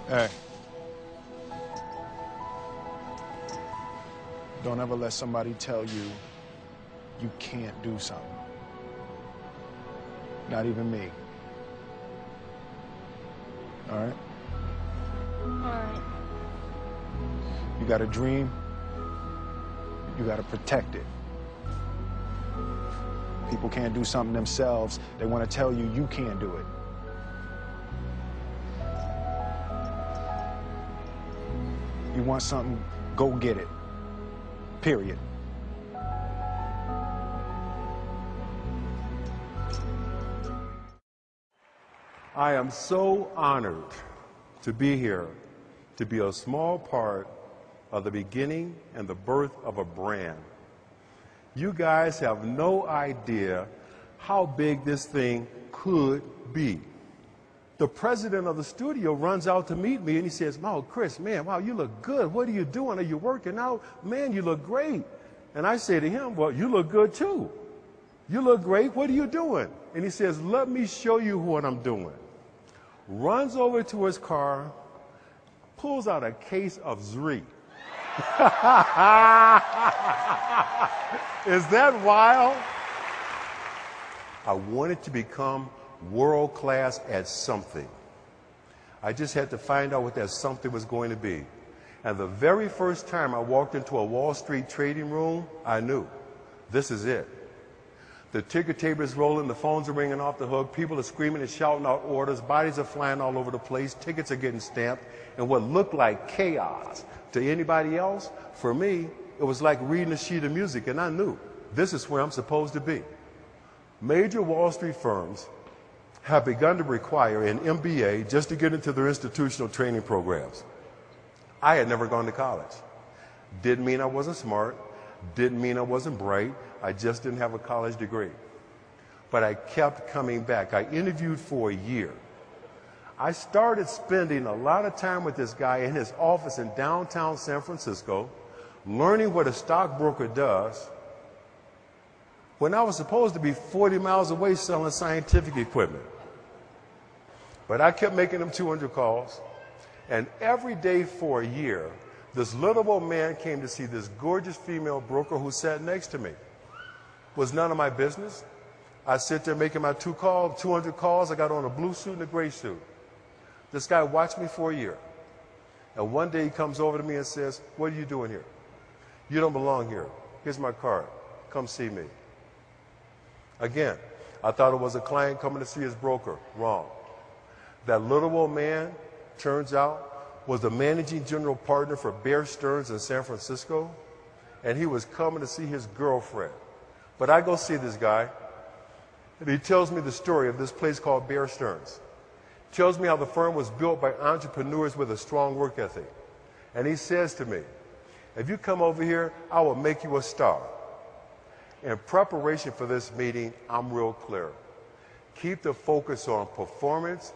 Hey. Don't ever let somebody tell you you can't do something. Not even me. All right? All right. You got a dream, you got to protect it. People can't do something themselves. They want to tell you you can't do it. You want something, go get it. Period. I am so honored to be here, to be a small part of the beginning and the birth of a brand. You guys have no idea how big this thing could be. The president of the studio runs out to meet me and he says, "Wow, Chris, man, wow, you look good. What are you doing? Are you working out? Man, you look great." And I say to him, "Well, you look good too. You look great. What are you doing?" And he says, "Let me show you what I'm doing." Runs over to his car, pulls out a case of Zrii. Is that wild? I wanted to become world class at something. I just had to find out what that something was going to be. And the very first time I walked into a Wall Street trading room, I knew this is it. The ticker tape is rolling, the phones are ringing off the hook, people are screaming and shouting out orders, bodies are flying all over the place, tickets are getting stamped, and what looked like chaos to anybody else, for me, it was like reading a sheet of music, and I knew this is where I'm supposed to be. Major Wall Street firms have begun to require an MBA just to get into their institutional training programs. I had never gone to college. Didn't mean I wasn't smart, didn't mean I wasn't bright, I just didn't have a college degree. But I kept coming back. I interviewed for a year. I started spending a lot of time with this guy in his office in downtown San Francisco, learning what a stockbroker does, when I was supposed to be 40 miles away selling scientific equipment. But I kept making them 200 calls, and every day for a year, this little old man came to see this gorgeous female broker who sat next to me. Was none of my business. I sit there making my 200 calls. I got on a blue suit and a gray suit. This guy watched me for a year. And one day he comes over to me and says, "What are you doing here? You don't belong here. Here's my card. Come see me." Again, I thought it was a client coming to see his broker. Wrong. That little old man, turns out, was the managing general partner for Bear Stearns in San Francisco, and he was coming to see his girlfriend. But I go see this guy, and he tells me the story of this place called Bear Stearns. Tells me how the firm was built by entrepreneurs with a strong work ethic. And he says to me, "If you come over here, I will make you a star." In preparation for this meeting, I'm real clear. Keep the focus on performance,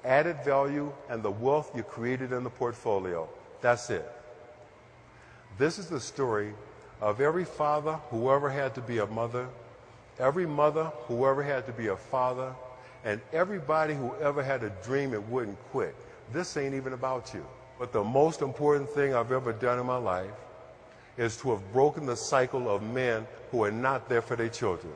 added value, and the wealth you created in the portfolio. That's it. This is the story of every father who ever had to be a mother, every mother who ever had to be a father, and everybody who ever had a dream and wouldn't quit. This ain't even about you. But the most important thing I've ever done in my life is to have broken the cycle of men who are not there for their children.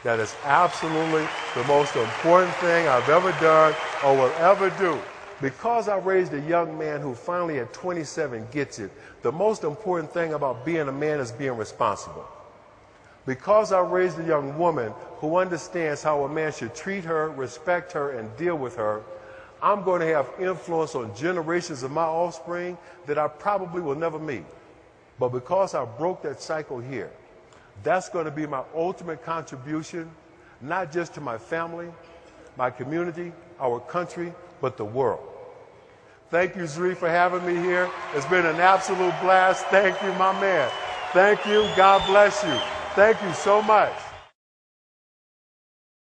That is absolutely the most important thing I've ever done or will ever do. Because I raised a young man who finally at 27 gets it, the most important thing about being a man is being responsible. Because I raised a young woman who understands how a man should treat her, respect her, and deal with her, I'm going to have influence on generations of my offspring that I probably will never meet. But because I broke that cycle here, that's going to be my ultimate contribution, not just to my family, my community, our country, but the world. Thank you, Zrii, for having me here. It's been an absolute blast. Thank you, my man. Thank you. God bless you. Thank you so much.